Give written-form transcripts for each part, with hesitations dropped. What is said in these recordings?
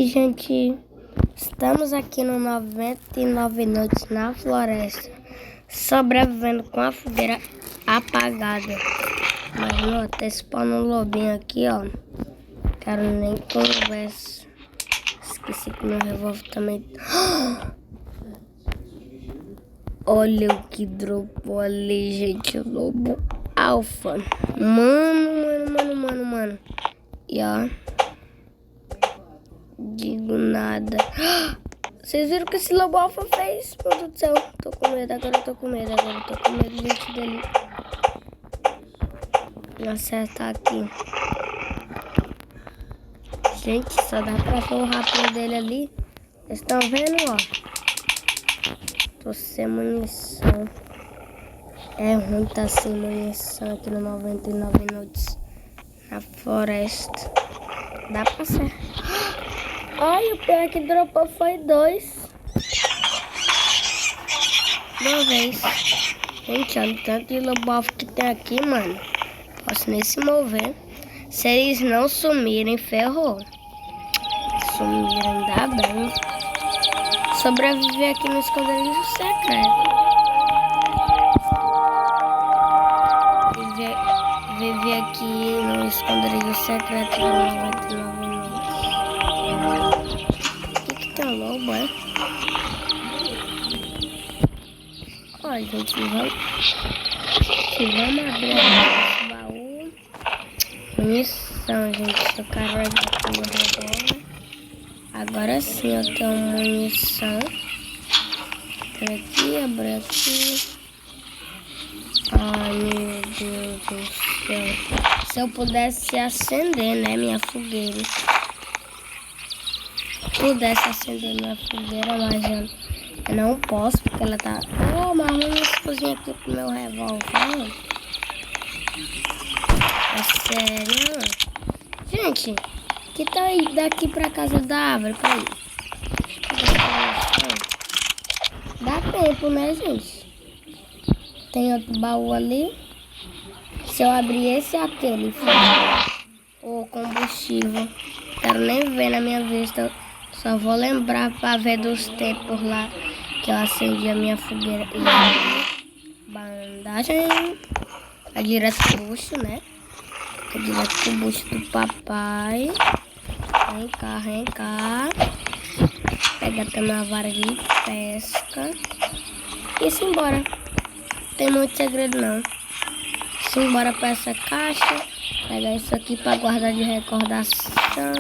E, gente, estamos aqui no 99 noites na floresta, sobrevivendo com a fogueira apagada. Mas, não, tá spawnando um lobinho aqui, ó. Quero nem conversa. Esqueci que meu revólver também... Olha o que dropou ali, gente. O lobo alfa. Mano. E, ó. Digo nada. Vocês viram o que esse lobo alfa fez? Meu Deus do céu. Tô com medo, agora eu tô com medo, gente, dele. Vou acertar aqui. Gente, só dá pra ver o rapinho dele ali. Vocês estão vendo, ó? Tô sem munição. É ruim tá sem munição aqui no 99 noites na floresta. Dá pra ser. Ai, o pior que dropou foi dois. Uma vez. Gente, olha o tanto de lobo alfa que tem aqui, mano. Posso nem se mover. Se eles não sumirem, ferrou. Sumiram, ainda bem. Sobreviver aqui no esconderijo secreto. Viver aqui no esconderijo secreto do 99 noites. O que tem um lobo, é? Ó, gente, vamos abrir esse baú. Munição, gente. Eu carrego aqui no revólver. Agora sim eu tenho munição. Abre aqui. Ai, meu Deus do céu. Se eu pudesse acender, né, minha fogueira. Pudesse acender minha fogueira, mas eu não posso, porque ela tá... Oh, mas vamos cozinhar aqui pro meu revólver. É sério? Gente, que tá aí daqui pra casa da árvore? Peraí. Dá tempo, né, gente? Tem outro baú ali. Se eu abrir esse e aquele, o combustível, quero nem ver na minha vista. Só vou lembrar pra ver dos tempos lá que eu acendi a minha fogueira. E bandagem. É direto pro bucho, né? É direto pro bucho do papai. Vem cá. Pega também uma vara de pesca. E simbora. Tem muito segredo não. Simbora pra essa caixa. Pegar isso aqui pra guardar de recordação.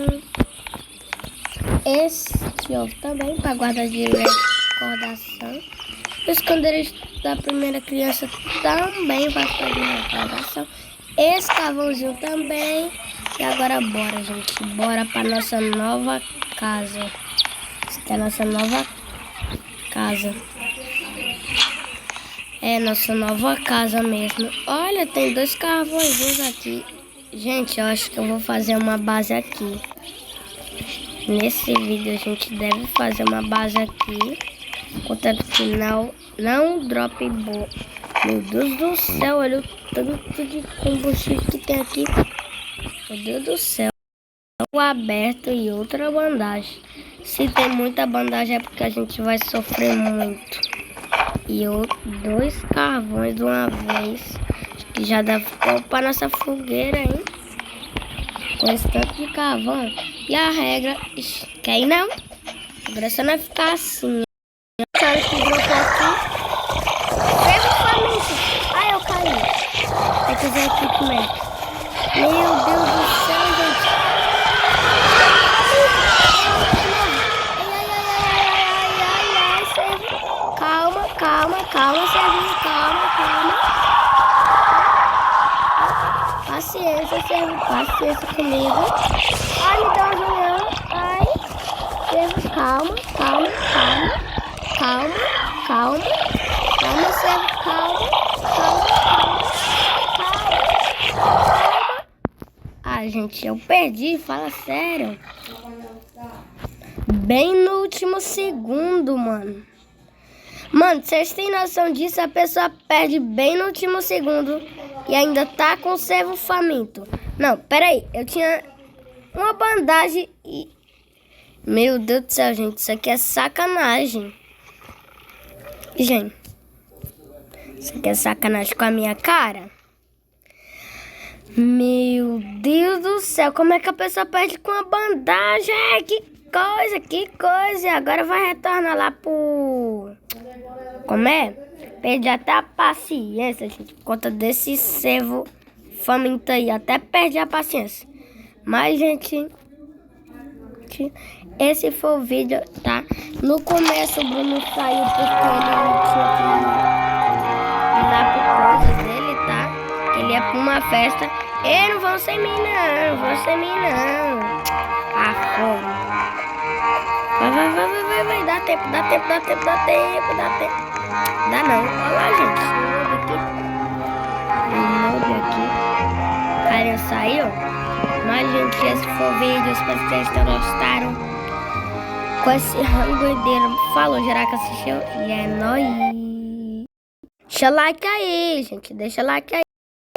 Esse ovo também pra guardar de recordação. O esconderijo da primeira criança também vai ficar de recordação. Esse carvãozinho também. E agora bora, gente. Bora pra nossa nova casa. Essa é a nossa nova casa. É nossa nova casa mesmo. Olha, tem dois carvões aqui. Gente, eu acho que eu vou fazer uma base aqui. Nesse vídeo a gente deve fazer uma base aqui. Contanto que não drop boa. Meu Deus do céu, olha o tanto de combustível que tem aqui. Meu Deus do céu. Um aberto e outra bandagem. Se tem muita bandagem é porque a gente vai sofrer muito. E dois carvões de uma vez. Acho que já dá para nossa fogueira, hein? Com esse tanto de carvão. E a regra... Quer ir não? A regra só não é ficar assim. Sabe que dropou aqui? Pega o faminto. Ai, eu caí. Tem que ver aqui como é. Meu Deus do céu, gente. Calma, servinho, calma. Paciência, servo, paciência comigo. Ai, me dá um avião. Ai, servo, calma, servo, calma. Ah, gente, eu perdi, fala sério. Bem no último segundo, mano. Mano, vocês têm noção disso? A pessoa perde bem no último segundo e ainda tá com o servo faminto. Não, peraí. Eu tinha uma bandagem e Meu Deus do céu, gente. Isso aqui é sacanagem. Gente. Isso aqui é sacanagem com a minha cara. Meu Deus do céu. Como é que a pessoa perde com a bandagem? Que coisa. Agora vai retornar lá pro... Como é? Perdi até a paciência, gente. Por conta desse servo faminto aí. Até perdi a paciência. Mas, gente... Esse foi o vídeo, tá? No começo o Bruno saiu porque ele não tinha que ir lá pro coisa dele, tá? Ele ia pra uma festa. Ei, não vão sem mim não, não vão sem mim não. Ah, foda. Vai, dá tempo. Dá não. Olha lá, gente. O novo aqui. Cara, saiu. Mas, gente, esse foi o vídeo. Espero que vocês tenham gostado. Com esse rangueiro. Falou, geral que assistiu. E é nóis. Deixa like aí, gente. Deixa like aí.